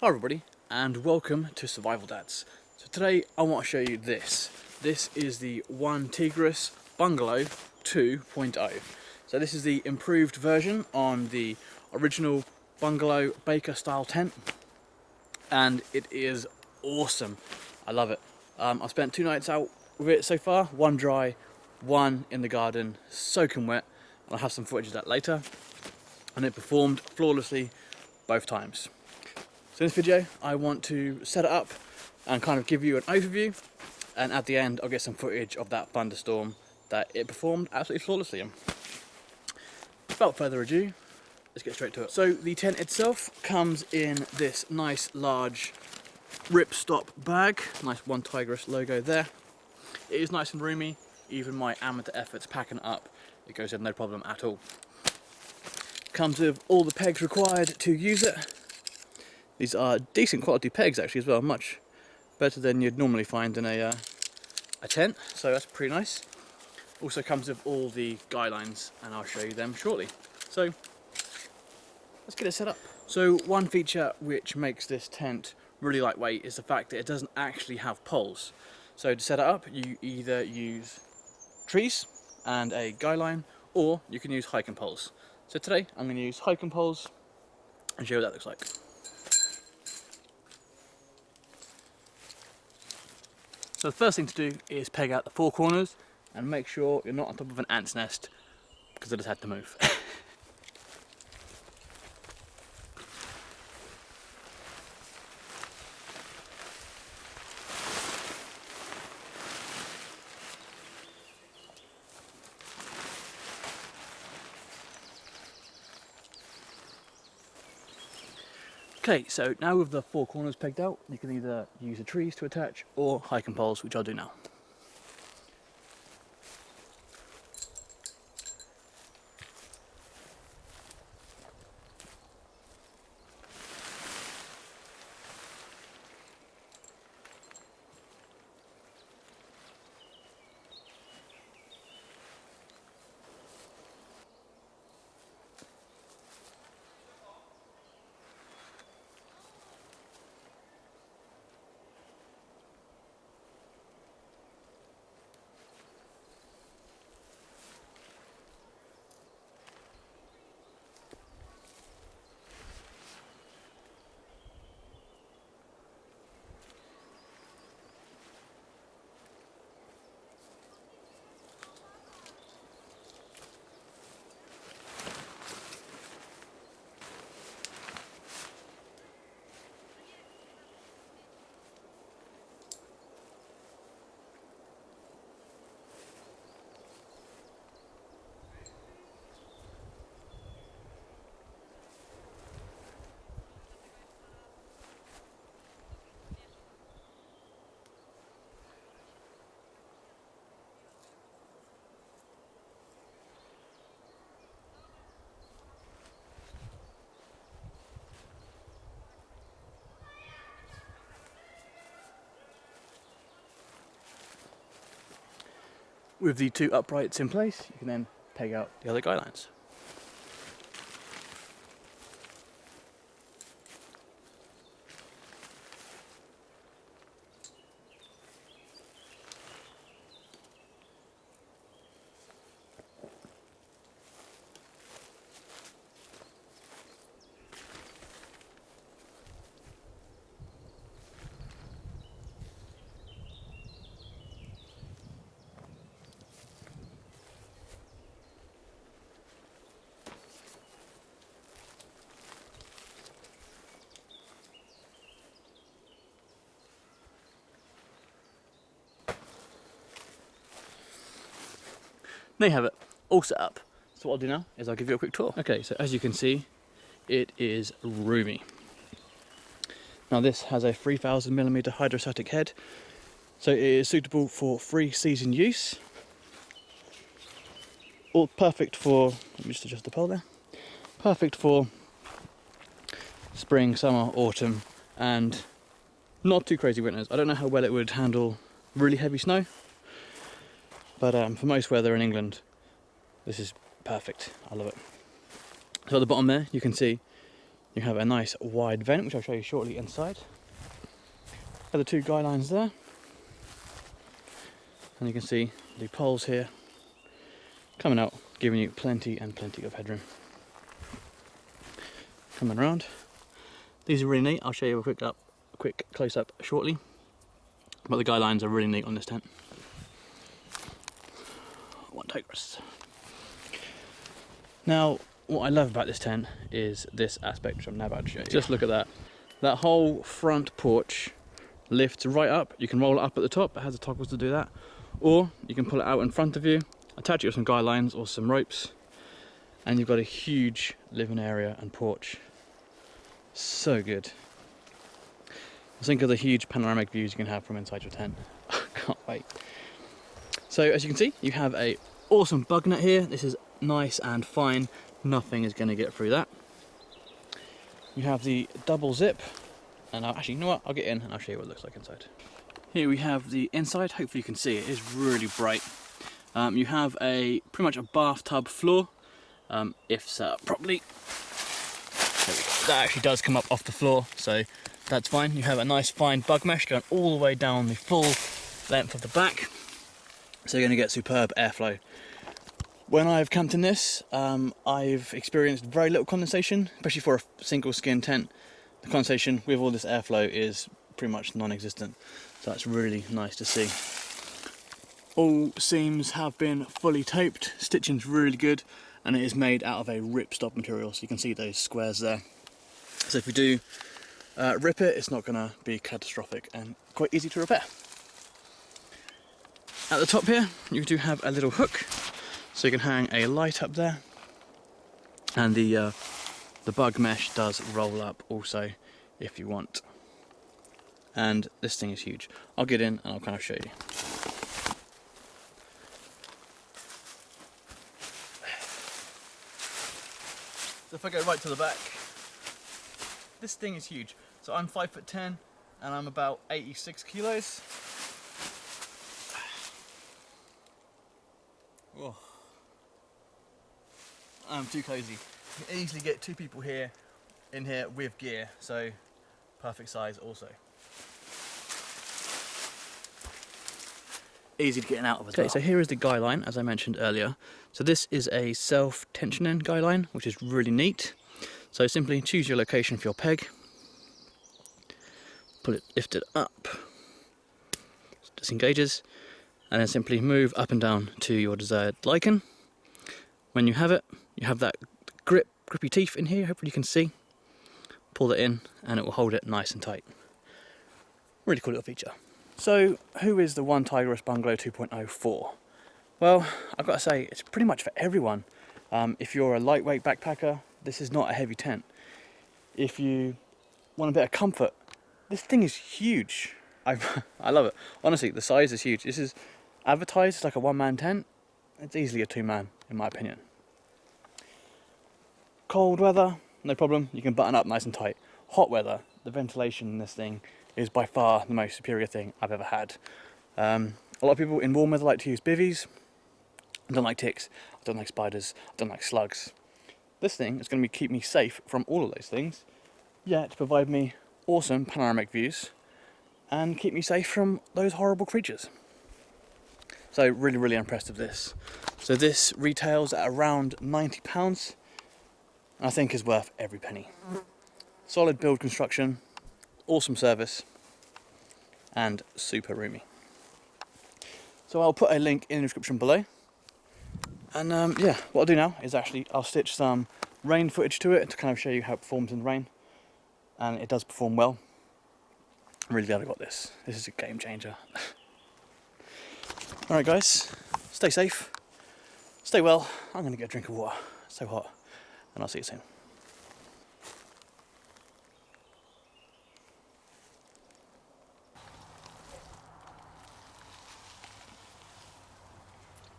Hi everybody, and welcome to Survival Dads. So today I want to show you this. This is the OneTigris Bungalow 2.0. So this is the improved version on the original bungalow baker style tent, and it is awesome. I love it. I've spent 2 nights out with it so far, one dry, one in the garden, soaking wet, and I'll have some footage of that later. And it performed flawlessly both times. So in this video I want to set it up and kind of give you an overview, and at the end I'll get some footage of that thunderstorm that it performed absolutely flawlessly in. Without further ado, let's get straight to it. So the tent itself comes in this nice large ripstop bag, nice OneTigris logo there. It is nice and roomy, even my amateur efforts packing it up, it goes in no problem at all. Comes with all the pegs required to use it. These are decent quality pegs actually as well, much better than you'd normally find in a tent, so that's pretty nice. Also comes with all the guy lines, and I'll show you them shortly. So let's get it set up. So one feature which makes this tent really lightweight is the fact that it doesn't actually have poles. So to set it up, you either use trees and a guy line, or you can use hiking poles. So today I'm going to use hiking poles and show you what that looks like. So the first thing to do is peg out the 4 corners and make sure you're not on top of an ant's nest, because I just had to move. Okay, so now with the 4 corners pegged out, you can either use the trees to attach or hiking poles, which I'll do now. With the 2 uprights in place, you can then peg out the other guy lines. There you have it, all set up. So what I'll do now is I'll give you a quick tour. Okay, so as you can see, it is roomy. Now this has a 3000mm hydrostatic head, so it is suitable for 3-season use. All perfect for, let me just adjust the pole there, perfect for spring, summer, autumn, and not too crazy winters. I don't know how well it would handle really heavy snow, but for most weather in England, this is perfect. I love it. So at the bottom there, you can see You have a nice wide vent, which I'll show you shortly inside. Got the two guy lines there. And you can see the poles here coming out, giving you plenty and plenty of headroom. Coming around. These are really neat. I'll show you a quick close-up shortly. But the guy lines are really neat on this tent. OneTigris. Now, what I love about this tent is this aspect, which I'm now about to show you. Just look at that. That whole front porch lifts right up. You can roll it up at the top. It has the toggles to do that. Or you can pull it out in front of you, attach it with some guy lines or some ropes, and you've got a huge living area and porch. So good. Think of the huge panoramic views you can have from inside your tent. Can't wait. So as you can see, you have a awesome bug net here. This is nice and fine. Nothing is going to get through that. You have the double zip, and actually, you know what? I'll get in and I'll show you what it looks like inside. Here we have the inside. Hopefully you can see it. It is really bright. You have pretty much a bathtub floor, if set up properly. That actually does come up off the floor, so that's fine. You have a nice fine bug mesh going all the way down the full length of the back, so you're going to get superb airflow. When I've camped in this, I've experienced very little condensation, especially for a single skin tent. The condensation with all this airflow is pretty much non-existent, so that's really nice to see. All seams have been fully taped, stitching's really good, and it is made out of a ripstop material, so you can see those squares there. So if we do rip it, it's not going to be catastrophic and quite easy to repair. At the top here, you do have a little hook, so you can hang a light up there, and the bug mesh does roll up also if you want. And this thing is huge. I'll get in and I'll kind of show you. So if I go right to the back, this thing is huge. So I'm 5'10" and I'm about 86 kilos. Oh. I'm too cozy. You can easily get two people in here with gear, so perfect size also. Easy to get out of as well. Okay, so here is the guy line, as I mentioned earlier. So this is a self-tensioning guy line, which is really neat. So simply choose your location for your peg, pull it, lift it up, disengages, and then simply move up and down to your desired lichen. When you have it, you have that grippy teeth in here, hopefully you can see. Pull that in and it will hold it nice and tight. Really cool little feature. So who is the OneTigris Bungalow 2.0 for? Well, I've got to say, it's pretty much for everyone. If you're a lightweight backpacker, this is not a heavy tent. If you want a bit of comfort, this thing is huge. I love it. Honestly, the size is huge. This is advertised as like a one-man tent. It's easily a two-man, in my opinion. Cold weather, no problem. You can button up nice and tight. Hot weather, the ventilation in this thing is by far the most superior thing I've ever had. A lot of people in warm weather like to use bivvies. I don't like ticks, I don't like spiders, I don't like slugs. This thing is going to keep me safe from all of those things, yet provide me awesome panoramic views and keep me safe from those horrible creatures. So really, really impressed with this. So this retails at around £90, and I think is worth every penny. Solid build construction, awesome service, and super roomy. So I'll put a link in the description below. And yeah, what I'll do now is I'll stitch some rain footage to it to kind of show you how it performs in the rain. And it does perform well. I'm really glad I got this. This is a game changer. Alright guys, stay safe, stay well. I'm going to get a drink of water, it's so hot, and I'll see you soon.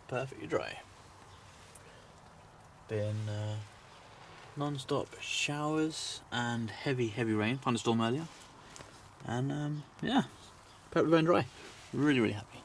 Perfectly dry. Been non-stop showers and heavy rain, thunderstorm earlier, and yeah, perfectly dry. Really happy.